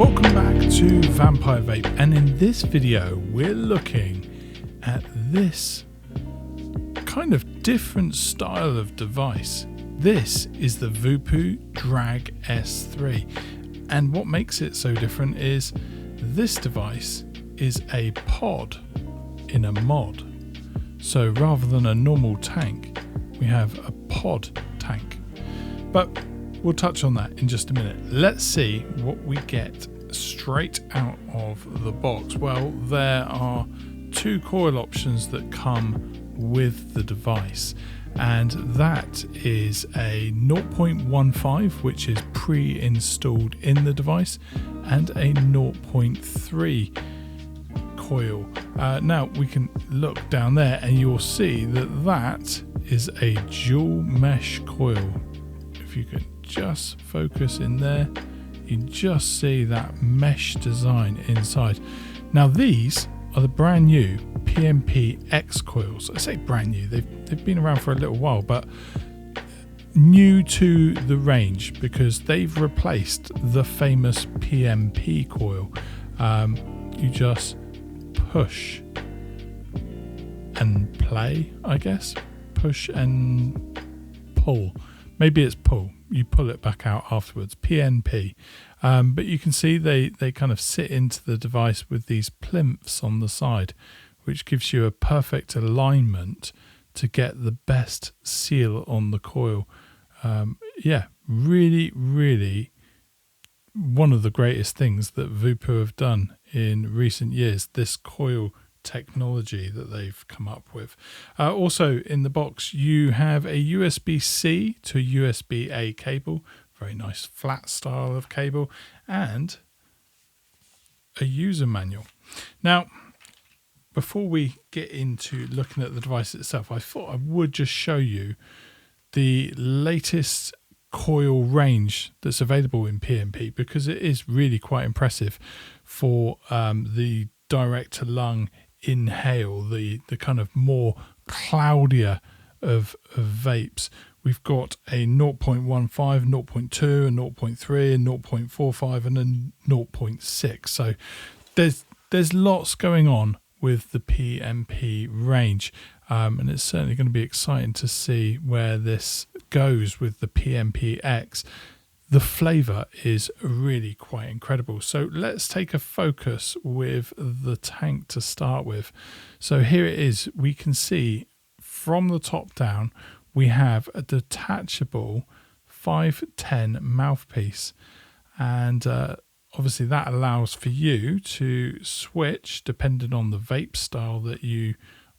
Welcome back to Vampire Vape, and in this video we're looking at this kind of different style of device. This is the Voopoo Drag S3, and what makes it so different is this device is a pod in a mod. So rather than a normal tank, we have a pod tank. But we'll touch on that in just a minute. Let's see what we get straight out of the box. Well, there are two coil options that come with the device, and that is a 0.15, which is pre-installed in the device, and a 0.3 coil. Now we can look down there and you'll see that that is a dual mesh coil. If you can just focus in there, you just see that mesh design inside. Now these are the brand new PnP X coils. I say brand new, they've been around for a little while, but new to the range because they've replaced the famous PnP coil. You just push and play, I guess. Push and pull. Maybe it's pull. You pull it back out afterwards. PnP. But you can see they kind of sit into the device with these plinths on the side, which gives you a perfect alignment to get the best seal on the coil. Yeah, really, really one of the greatest things that Voopoo have done in recent years, this coil technology that they've come up with. Also in the box you have a USB-C to USB-A cable, very nice flat style of cable, and a user manual. Now before we get into looking at the device itself, I thought I would just show you the latest coil range that's available in PnP, because it is really quite impressive for the direct to lung inhale, the kind of more cloudier of vapes. We've got a 0.15, 0.2, a 0.3, a 0.45 and a 0.6. So there's lots going on with the PnP range, and it's certainly going to be exciting to see where this goes with the PnP X. The flavour is really quite incredible. So let's take a focus with the tank to start with. So here it is. We can see from the top down we have a detachable 510 mouthpiece, and obviously that allows for you to switch depending on the vape style that you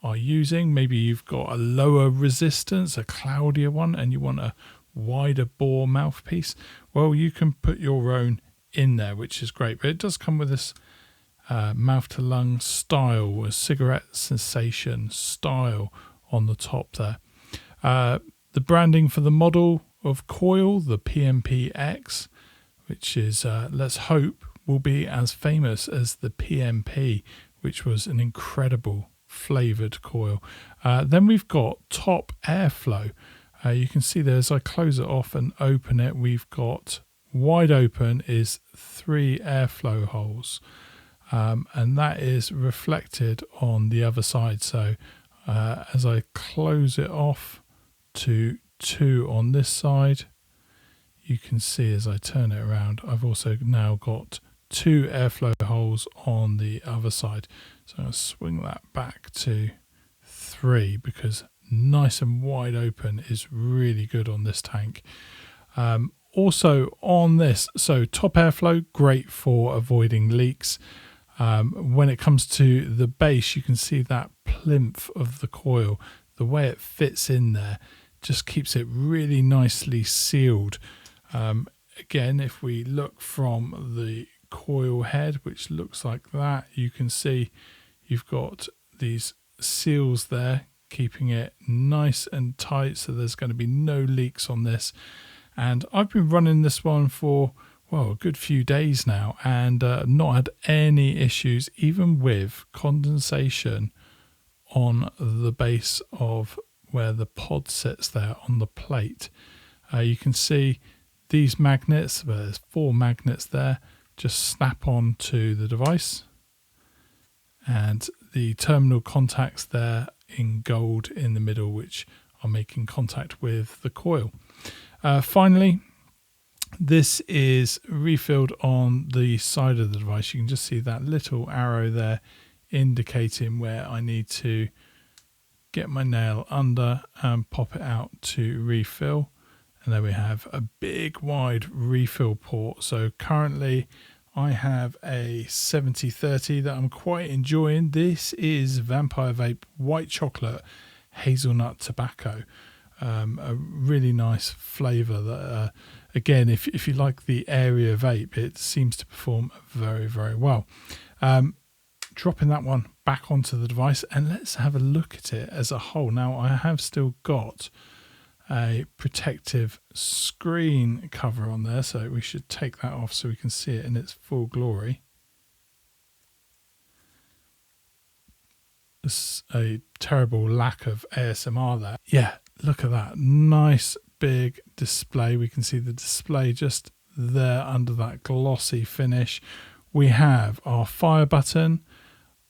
are using. Maybe you've got a lower resistance, a cloudier one, and you want a wider bore mouthpiece. Well, you can put your own in there, which is great. But it does come with this mouth to lung style, a cigarette sensation style on the top there. The branding for the model of coil, the PnP X, which is, let's hope, will be as famous as the PnP, which was an incredible flavoured coil. Then we've got top airflow. You can see there as I close it off and open it, we've got wide open is 3 airflow holes, and that is reflected on the other side. So as I close it off to 2 on this side, you can see as I turn it around, I've also now got 2 airflow holes on the other side. So I'm going to swing that back to 3 because nice and wide open is really good on this tank. Also on this, so top airflow, great for avoiding leaks. When it comes to the base, you can see that plinth of the coil, the way it fits in there just keeps it really nicely sealed. Again, if we look from the coil head, which looks like that, you can see you've got these seals there keeping it nice and tight, so there's going to be no leaks on this. And I've been running this one for, well, a good few days now, and not had any issues, even with condensation on the base of where the pod sits there on the plate. You can see these magnets, there's 4 magnets there, just snap on to the device, and the terminal contacts there in gold in the middle, which are making contact with the coil. Finally, this is refilled on the side of the device. You can just see that little arrow there indicating where I need to get my nail under and pop it out to refill. And then we have a big wide refill port. So currently I have a 7030 that I'm quite enjoying. This is Vampire Vape White Chocolate Hazelnut Tobacco. A really nice flavour that, again, if you like the area vape, it seems to perform very, very well. Dropping that one back onto the device, and let's have a look at it as a whole. Now, I have still got a protective screen cover on there, so we should take that off so we can see it in its full glory. There's a terrible lack of ASMR there. Yeah, look at that nice big display. We can see the display just there under that glossy finish. We have our fire button,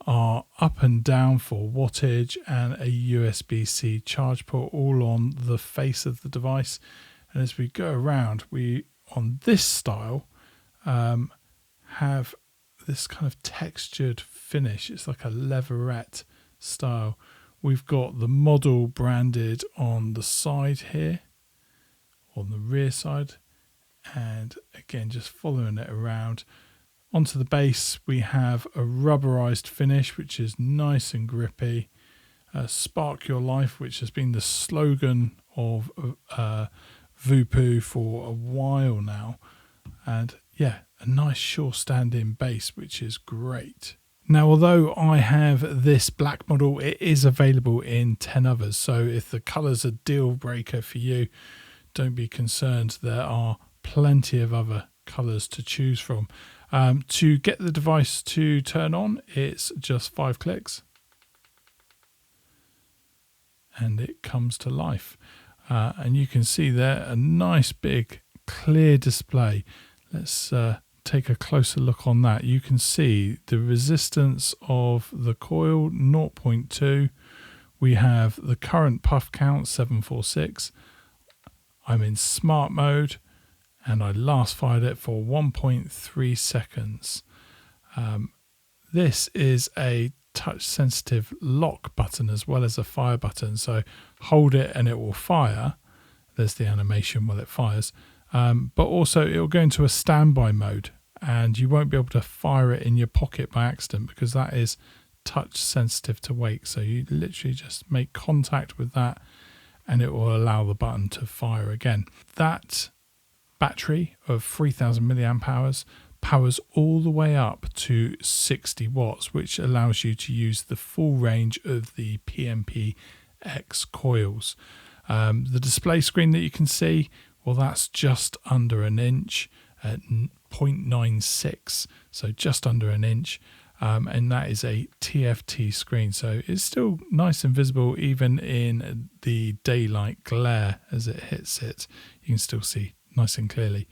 our up and down for wattage, and a USB-C charge port all on the face of the device. And as we go around, we on this style have this kind of textured finish. It's like a leatherette style. We've got the model branded on the side here, on the rear side, and again just following it around. Onto the base we have a rubberized finish, which is nice and grippy. Spark Your Life, which has been the slogan of Voopoo for a while now. And yeah, a nice sure stand-in base, which is great. Now, although I have this black model, it is available in 10 others. So if the colour's a deal breaker for you, don't be concerned. There are plenty of other colours to choose from. To get the device to turn on, it's just 5 clicks and it comes to life. And you can see there a nice big clear display. Let's take a closer look on that. You can see the resistance of the coil 0.2. We have the current puff count 746. I'm in smart mode, and I last fired it for 1.3 seconds. This is a touch sensitive lock button as well as a fire button, so hold it and it will fire. There's the animation while it fires, but also it will go into a standby mode, and you won't be able to fire it in your pocket by accident because that is touch sensitive to wake. So you literally just make contact with that and it will allow the button to fire again. That battery of 3000 milliamp hours powers all the way up to 60 watts, which allows you to use the full range of the PnP X coils. The display screen that you can see, well, that's just under an inch at 0.96, so just under an inch, and that is a TFT screen, so it's still nice and visible even in the daylight glare. As it hits it, you can still see nice and clearly.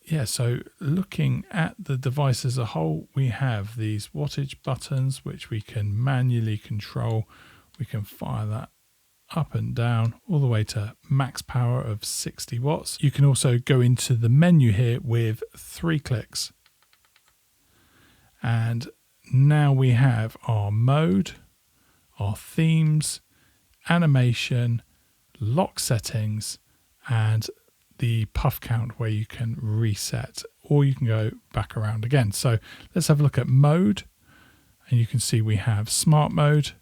Yeah, so looking at the device as a whole, we have these wattage buttons which we can manually control. We can fire that up and down all the way to max power of 60 watts. You can also go into the menu here with 3 clicks. And now we have our mode, our themes, animation, lock settings, and the puff count where you can reset, or you can go back around again. So let's have a look at mode, and you can see we have smart mode,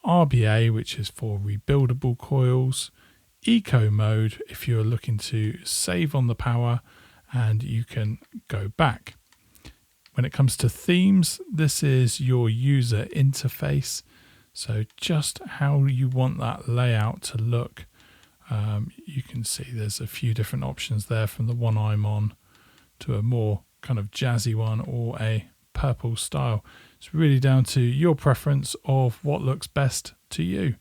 RBA, which is for rebuildable coils, eco mode if you're looking to save on the power, and you can go back. When it comes to themes, this is your user interface, so just how you want that layout to look. You can see there's a few different options there, from the one I'm on to a more kind of jazzy one or a purple style. It's really down to your preference of what looks best to you.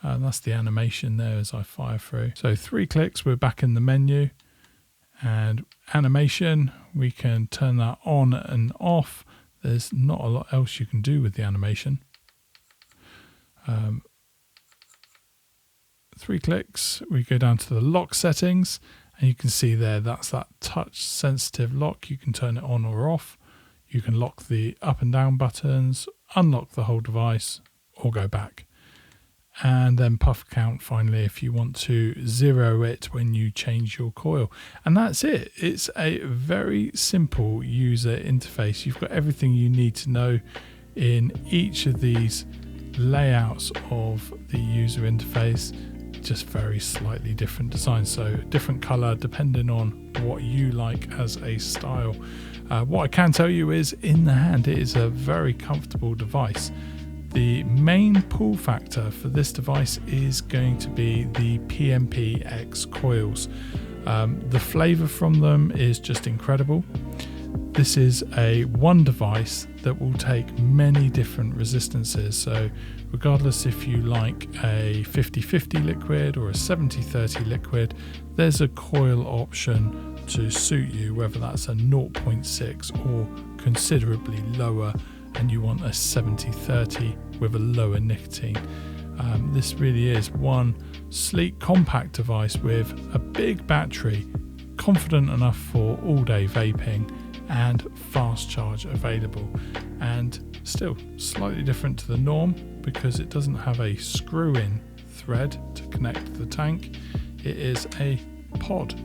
That's the animation there as I fire through. So 3 clicks, we're back in the menu, And animation, we can turn that on and off. There's not a lot else you can do with the animation. 3 clicks, we go down to the lock settings, and you can see there, that's that touch sensitive lock. You can turn it on or off. You can lock the up and down buttons, unlock the whole device, or go back. And then puff count finally if you want to zero it when you change your coil. And that's it. It's a very simple user interface. You've got everything you need to know in each of these layouts of the user interface, just very slightly different designs, so different color depending on what you like as a style. What I can tell you is in the hand it is a very comfortable device. The main pull factor for this device is going to be the PnP X coils. The flavor from them is just incredible. This is a one device that will take many different resistances, so regardless if you like a 50-50 liquid or a 70-30 liquid, there's a coil option to suit you, whether that's a 0.6 or considerably lower and you want a 70-30 with a lower nicotine. This really is one sleek compact device with a big battery, confident enough for all-day vaping, and fast charge available, and still slightly different to the norm because it doesn't have a screw-in thread to connect the tank. It is a pod.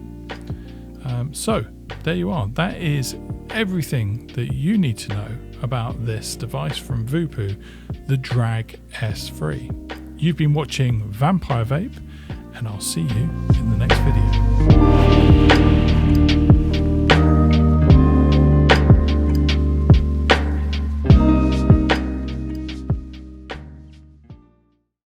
So there you are. That is everything that you need to know about this device from Voopoo, the Drag S3. You've been watching Vampire Vape, and I'll see you in the next video.